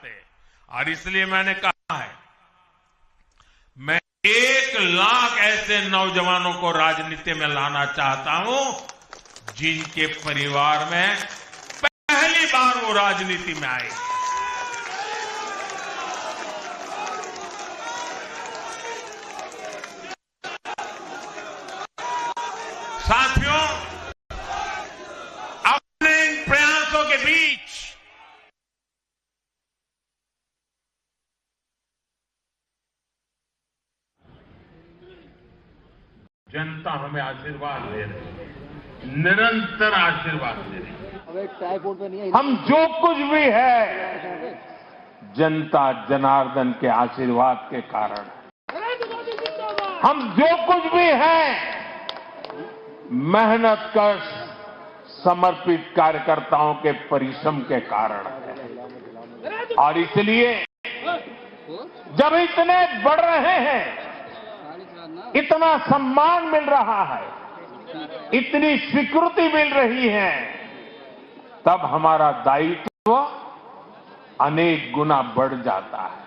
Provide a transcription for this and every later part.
चाहते। और इसलिए मैंने कहा है, मैं 1 लाख ऐसे नौजवानों को राजनीति में लाना चाहता हूं जिनके परिवार में पहली बार वो राजनीति में आए। साथियों, अपने इन प्रयासों के बीच जनता हमें आशीर्वाद दे रही है, निरंतर आशीर्वाद दे रही है। हम जो कुछ भी है जनता जनार्दन के आशीर्वाद के कारण, हम जो कुछ भी है मेहनत कर समर्पित कार्यकर्ताओं के परिश्रम के कारण है। और इसलिए जब इतने बढ़ रहे हैं, इतना सम्मान मिल रहा है, इतनी स्वीकृति मिल रही है, तब हमारा दायित्व अनेक गुना बढ़ जाता है।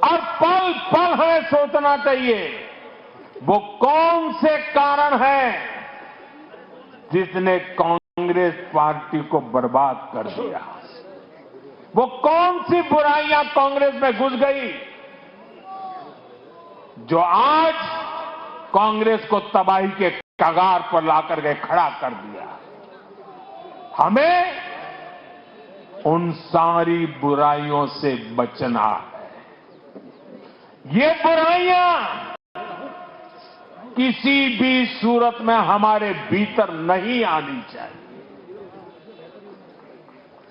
और पल पल हमें सोचना चाहिए वो कौन से कारण हैं जिसने कांग्रेस पार्टी को बर्बाद कर दिया। वो कौन सी बुराइयां कांग्रेस में घुस गई जो आज कांग्रेस को तबाही के कगार पर लाकर के खड़ा कर दिया। हमें उन सारी बुराइयों से बचना है। ये बुराइयां किसी भी सूरत में हमारे भीतर नहीं आनी चाहिए।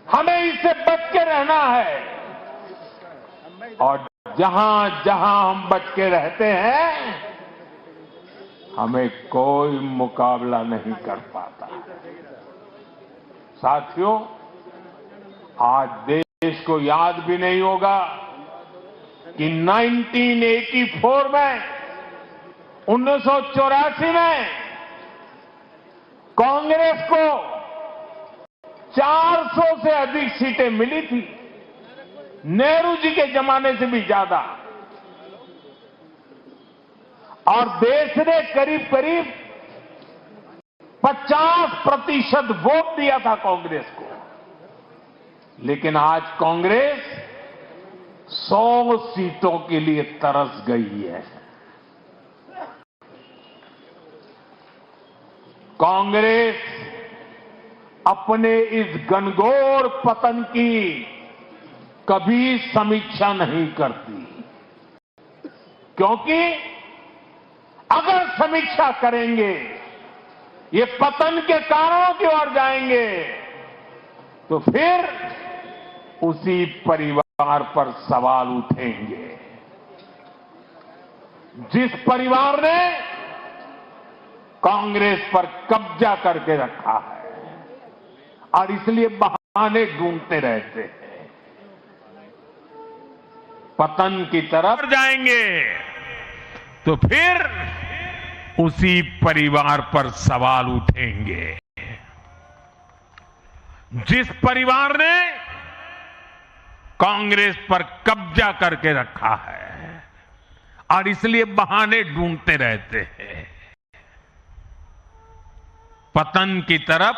हमें इससे बच के रहना है। और जहां जहां हम बच के रहते हैं, हमें कोई मुकाबला नहीं कर पाता। साथियों, आज देश को याद भी नहीं होगा कि 1984 में 1984 में कांग्रेस को 400 से अधिक सीटें मिली थी, नेहरू जी के जमाने से भी ज्यादा। और देश ने करीब करीब 50% वोट दिया था कांग्रेस को। लेकिन आज कांग्रेस 100 सीटों के लिए तरस गई है। कांग्रेस अपने इस घनघोर पतन की कभी समीक्षा नहीं करती, क्योंकि अगर समीक्षा करेंगे, ये पतन के कारणों की ओर जाएंगे, तो फिर उसी परिवार पर सवाल उठेंगे। जिस परिवार ने कांग्रेस पर कब्जा करके रखा है और इसलिए बहाने ढूंढते रहते हैं, पतन की तरफ जाएंगे तो फिर उसी परिवार पर सवाल उठेंगे। जिस परिवार ने कांग्रेस पर कब्जा करके रखा है और इसलिए बहाने ढूंढते रहते हैं, पतन की तरफ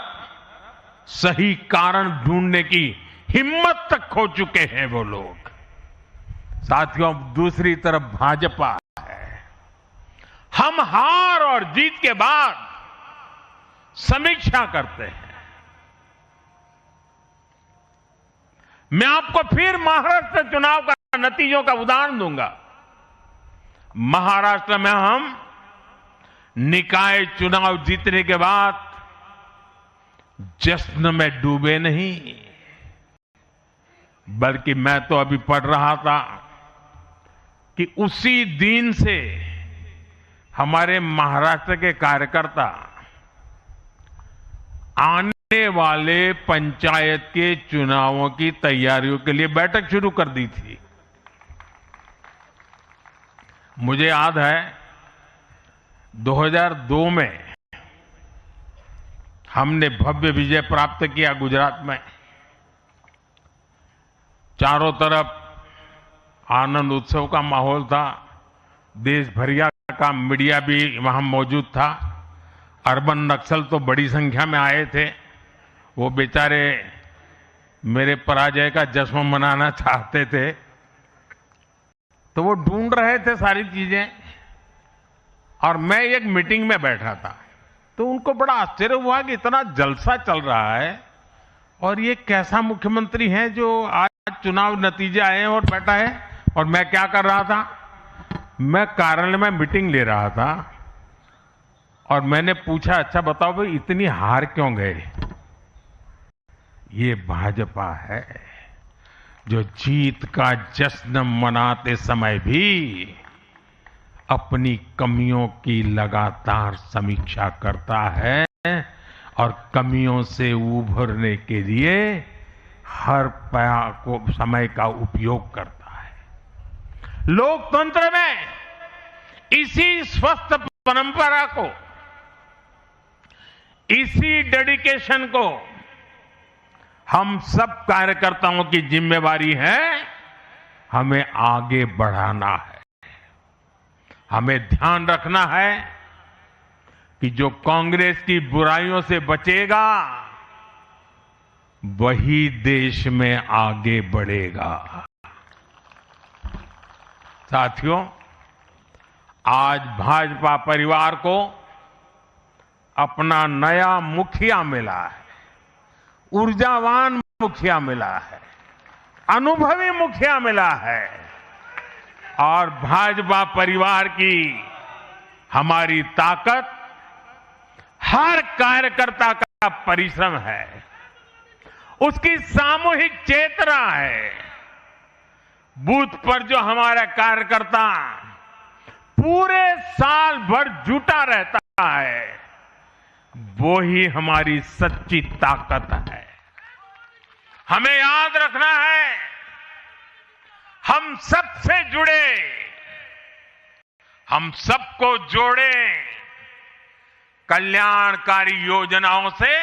सही कारण ढूंढने की हिम्मत तक खो चुके हैं वो लोग। साथियों, दूसरी तरफ भाजपा है। हम हार और जीत के बाद समीक्षा करते हैं। मैं आपको फिर महाराष्ट्र चुनाव का नतीजों का उदाहरण दूंगा। महाराष्ट्र में हम निकाय चुनाव जीतने के बाद जश्न में डूबे नहीं, बल्कि मैं तो अभी पढ़ रहा था कि उसी दिन से हमारे महाराष्ट्र के कार्यकर्ता आने वाले पंचायत के चुनावों की तैयारियों के लिए बैठक शुरू कर दी थी। मुझे याद है 2002 में हमने भव्य विजय प्राप्त किया गुजरात में। चारों तरफ आनंद उत्सव का माहौल था। देश भरिया का मीडिया भी वहां मौजूद था। अर्बन नक्सल तो बड़ी संख्या में आए थे। वो बेचारे मेरे पराजय का जश्न मनाना चाहते थे, तो वो ढूंढ रहे थे सारी चीजें, और मैं एक मीटिंग में बैठा था। तो उनको बड़ा आश्चर्य हुआ कि इतना जलसा चल रहा है और ये कैसा मुख्यमंत्री है जो आज चुनाव नतीजे आए हैं और बैठा है। और मैं क्या कर रहा था, मैं कार्यालय में मीटिंग ले रहा था और मैंने पूछा, अच्छा बताओ भाई इतनी हार क्यों गए। ये भाजपा है जो जीत का जश्न मनाते समय भी अपनी कमियों की लगातार समीक्षा करता है और कमियों से उभरने के लिए हर समय का उपयोग करता है। लोकतंत्र में इसी स्वस्थ परंपरा को, इसी डेडिकेशन को हम सब कार्यकर्ताओं की जिम्मेवारी है, हमें आगे बढ़ाना है। हमें ध्यान रखना है कि जो कांग्रेस की बुराइयों से बचेगा वही देश में आगे बढ़ेगा। साथियों, आज भाजपा परिवार को अपना नया मुखिया मिला है, ऊर्जावान मुखिया मिला है, अनुभवी मुखिया मिला है, और भाजपा परिवार की हमारी ताकत हर कार्यकर्ता का परिश्रम है, उसकी सामूहिक चेतना है। बूथ पर जो हमारा कार्यकर्ता पूरे साल भर जुटा रहता है, वो ही हमारी सच्ची ताकत है। हमें याद रखना है, हम सबसे जुड़े, हम सबको जोड़े, कल्याणकारी योजनाओं से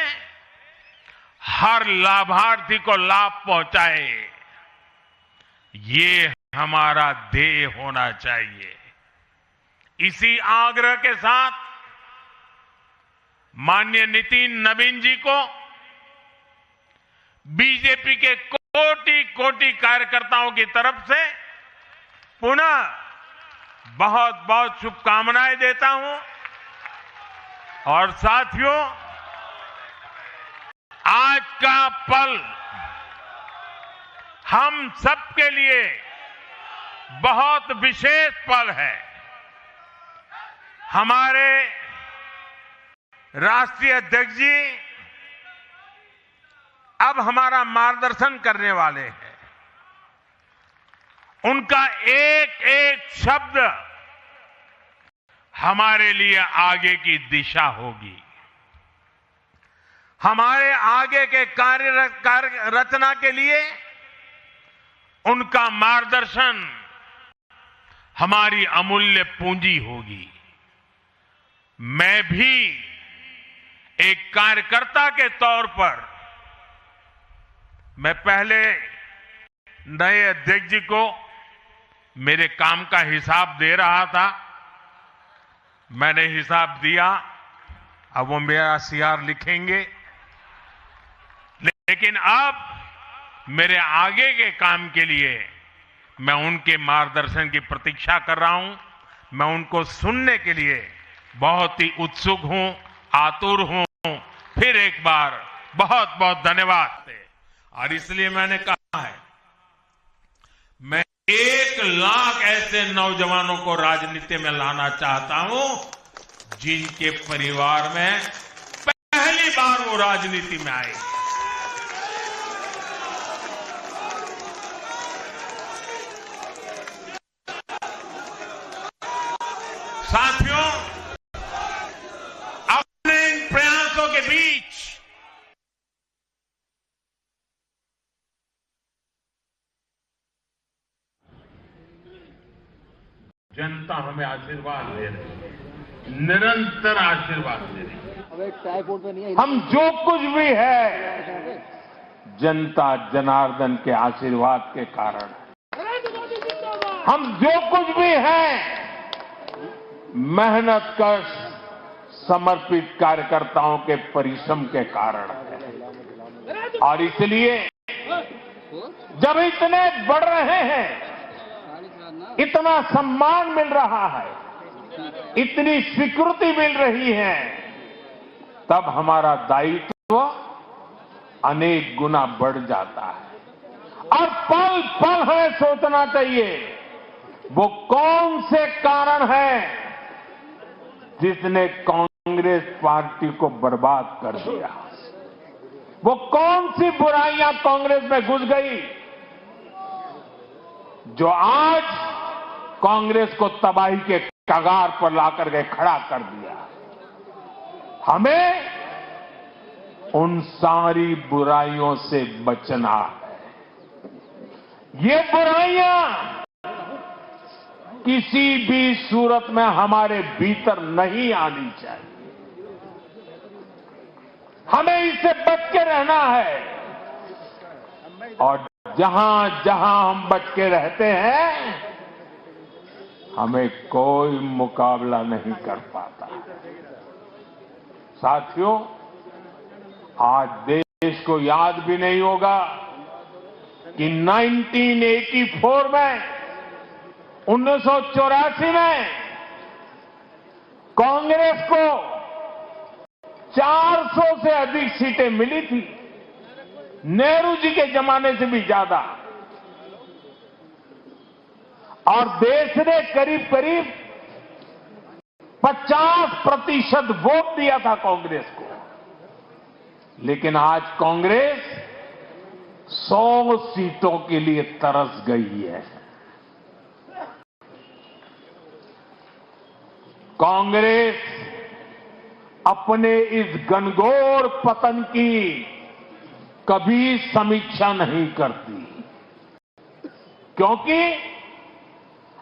हर लाभार्थी को लाभ पहुंचाए, ये हमारा ध्येय होना चाहिए। इसी आग्रह के साथ माननीय नितिन नवीन जी को बीजेपी के कोटि कोटि कार्यकर्ताओं की तरफ से पुनः बहुत बहुत शुभकामनाएं देता हूं। और साथियों, आज का पल हम सबके लिए बहुत विशेष पल है। हमारे राष्ट्रीय अध्यक्ष जी अब हमारा मार्गदर्शन करने वाले हैं। उनका एक एक शब्द हमारे लिए आगे की दिशा होगी। हमारे आगे के कार्य रचना के लिए उनका मार्गदर्शन हमारी अमूल्य पूंजी होगी। मैं भी एक कार्यकर्ता के तौर पर मैं पहले नए अध्यक्ष जी को मेरे काम का हिसाब दे रहा था। मैंने हिसाब दिया, अब वो मेरा सीआर लिखेंगे। लेकिन अब मेरे आगे के काम के लिए मैं उनके मार्गदर्शन की प्रतीक्षा कर रहा हूं। मैं उनको सुनने के लिए बहुत ही उत्सुक हूं, आतुर हूं। फिर एक बार बहुत बहुत धन्यवाद। और इसलिए मैंने कहा है, मैं 1 लाख ऐसे नौजवानों को राजनीति में लाना चाहता हूं जिनके परिवार में पहली बार वो राजनीति में आए। साथियों, अपने इन प्रयासों के बीच जनता हमें आशीर्वाद दे रही है, निरंतर आशीर्वाद दे रही है। हम जो कुछ भी है जनता जनार्दन के आशीर्वाद के कारण है। हम जो कुछ भी हैं, मेहनत कश समर्पित कार्यकर्ताओं के परिश्रम के कारण है। और इसलिए जब इतने बढ़ रहे हैं, इतना सम्मान मिल रहा है, इतनी स्वीकृति मिल रही है, तब हमारा दायित्व अनेक गुना बढ़ जाता है। और पल पल हमें सोचना चाहिए, वो कौन से कारण हैं जिसने कांग्रेस पार्टी को बर्बाद कर दिया। वो कौन सी बुराइयां कांग्रेस में घुस गई जो आज कांग्रेस को तबाही के कगार पर लाकर के खड़ा कर दिया। हमें उन सारी बुराइयों से बचना है। ये बुराइयां किसी भी सूरत में हमारे भीतर नहीं आनी चाहिए। हमें इससे बच के रहना है। और जहां जहां हम बच के रहते हैं, हमें कोई मुकाबला नहीं कर पाता। साथियों, आज देश को याद भी नहीं होगा कि 1984 में, 1984 में कांग्रेस को 400 से अधिक सीटें मिली थी, नेहरू जी के जमाने से भी ज्यादा। और देश ने करीब करीब 50% वोट दिया था कांग्रेस को। लेकिन आज कांग्रेस 100 सीटों के लिए तरस गई है। कांग्रेस अपने इस घनघोर पतन की कभी समीक्षा नहीं करती, क्योंकि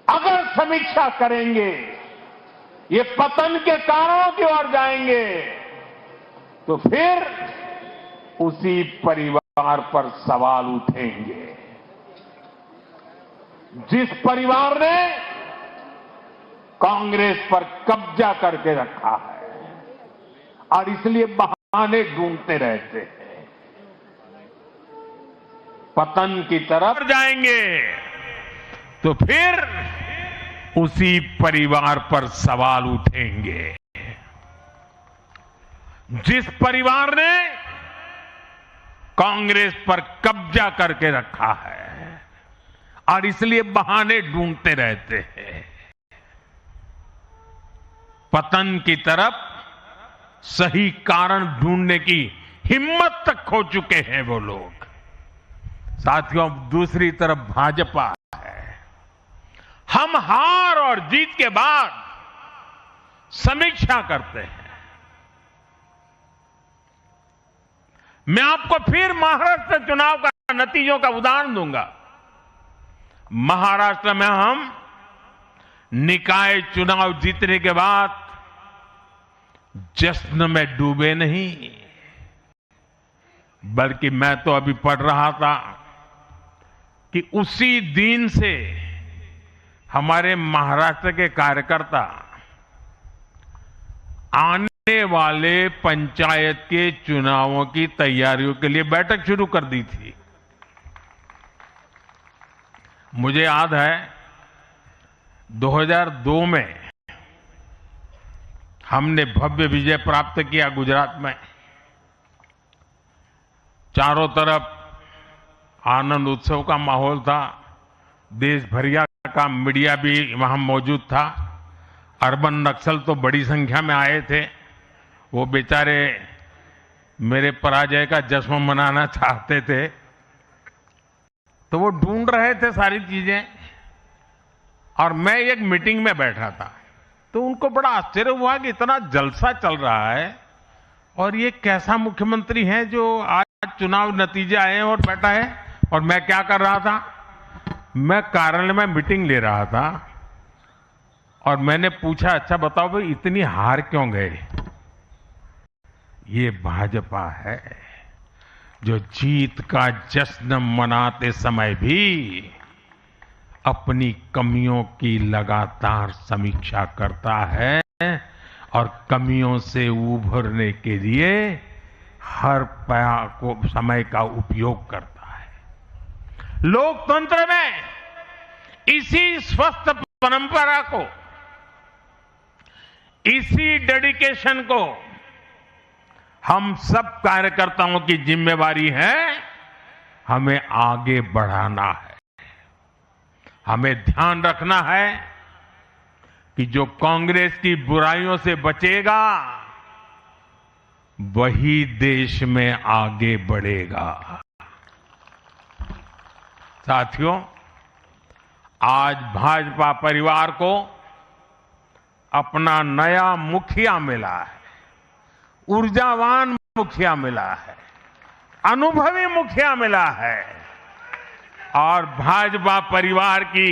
अगर समीक्षा करेंगे, ये पतन के कारणों की ओर जाएंगे, तो फिर उसी परिवार पर सवाल उठेंगे। जिस परिवार ने कांग्रेस पर कब्जा करके रखा है और इसलिए बहाने ढूंढते रहते हैं। पतन की तरफ जाएंगे तो फिर उसी परिवार पर सवाल उठेंगे। जिस परिवार ने कांग्रेस पर कब्जा करके रखा है और इसलिए बहाने ढूंढते रहते हैं, पतन की तरफ सही कारण ढूंढने की हिम्मत तक खो चुके हैं वो लोग। साथियों, दूसरी तरफ भाजपा है। हम हार और जीत के बाद समीक्षा करते हैं। मैं आपको फिर महाराष्ट्र चुनाव का नतीजों का उदाहरण दूंगा। महाराष्ट्र में हम निकाय चुनाव जीतने के बाद जश्न में डूबे नहीं, बल्कि मैं तो अभी पढ़ रहा था कि उसी दिन से हमारे महाराष्ट्र के कार्यकर्ता आने वाले पंचायत के चुनावों की तैयारियों के लिए बैठक शुरू कर दी थी। मुझे याद है 2002 में हमने भव्य विजय प्राप्त किया गुजरात में। चारों तरफ आनंद उत्सव का माहौल था। देश भरिया का मीडिया भी वहां मौजूद था। अर्बन नक्सल तो बड़ी संख्या में आए थे। वो बेचारे मेरे पराजय का जश्न मनाना चाहते थे, तो वो ढूंढ रहे थे सारी चीजें। और मैं एक मीटिंग में बैठा था, तो उनको बड़ा आश्चर्य हुआ कि इतना जलसा चल रहा है और ये कैसा मुख्यमंत्री है जो आज चुनाव नतीजे आए हैं और बैठा है। और मैं क्या कर रहा था, मैं कार्यालय में मीटिंग ले रहा था और मैंने पूछा, अच्छा बताओ भाई इतनी हार क्यों गए? ये भाजपा है। जो जीत का जश्न मनाते समय भी अपनी कमियों की लगातार समीक्षा करता है और कमियों से उभरने के लिए हर समय का उपयोग करता है। लोकतंत्र में इसी स्वस्थ परंपरा को, इसी डेडिकेशन को हम सब कार्यकर्ताओं की जिम्मेवारी है, हमें आगे बढ़ाना है। हमें ध्यान रखना है कि जो कांग्रेस की बुराइयों से बचेगा वही देश में आगे बढ़ेगा। साथियों, आज भाजपा परिवार को अपना नया मुखिया मिला है, ऊर्जावान मुखिया मिला है, अनुभवी मुखिया मिला है और भाजपा परिवार की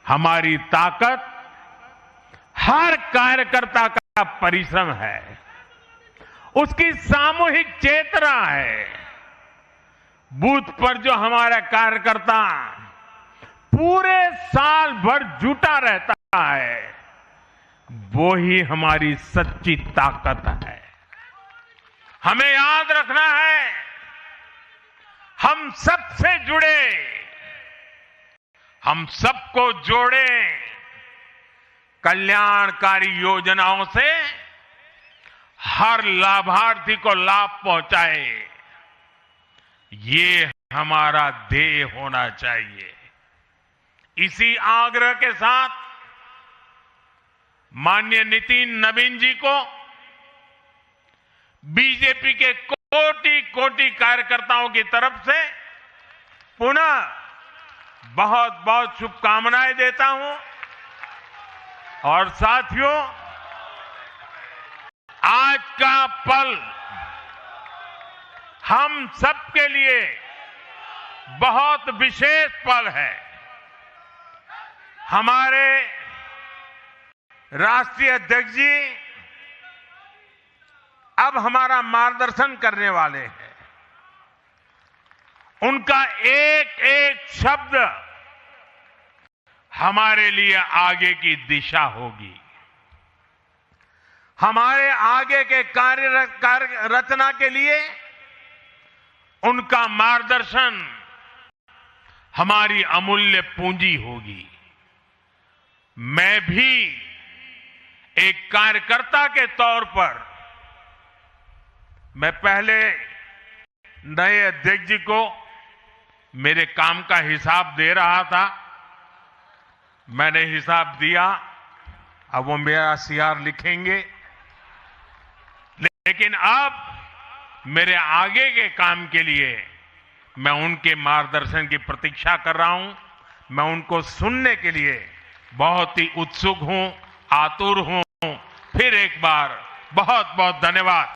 हमारी ताकत हर कार्यकर्ता का परिश्रम है, उसकी सामूहिक चेतना है। बूथ पर जो हमारा कार्यकर्ता पूरे साल भर जुटा रहता है, वो ही हमारी सच्ची ताकत है। हमें याद रखना है, हम सबसे जुड़े, हम सबको जोड़े, कल्याणकारी योजनाओं से हर लाभार्थी को लाभ पहुंचाए, ये हमारा ध्येय होना चाहिए। इसी आग्रह के साथ माननीय नितिन नवीन जी को बीजेपी के कोटि कोटि कार्यकर्ताओं की तरफ से पुनः बहुत बहुत शुभकामनाएं देता हूं। और साथियों, आज का पल हम सबके लिए बहुत विशेष पल है। हमारे राष्ट्रीय अध्यक्ष जी अब हमारा मार्गदर्शन करने वाले हैं। उनका एक एक शब्द हमारे लिए आगे की दिशा होगी। हमारे आगे के कार्य रचना के लिए उनका मार्गदर्शन हमारी अमूल्य पूंजी होगी। मैं भी एक कार्यकर्ता के तौर पर मैं पहले नए अध्यक्ष जी को मेरे काम का हिसाब दे रहा था। मैंने हिसाब दिया, अब वो मेरा सीआर लिखेंगे, लेकिन अब मेरे आगे के काम के लिए मैं उनके मार्गदर्शन की प्रतीक्षा कर रहा हूं। मैं उनको सुनने के लिए बहुत ही उत्सुक हूं, आतुर हूं। फिर एक बार बहुत बहुत धन्यवाद।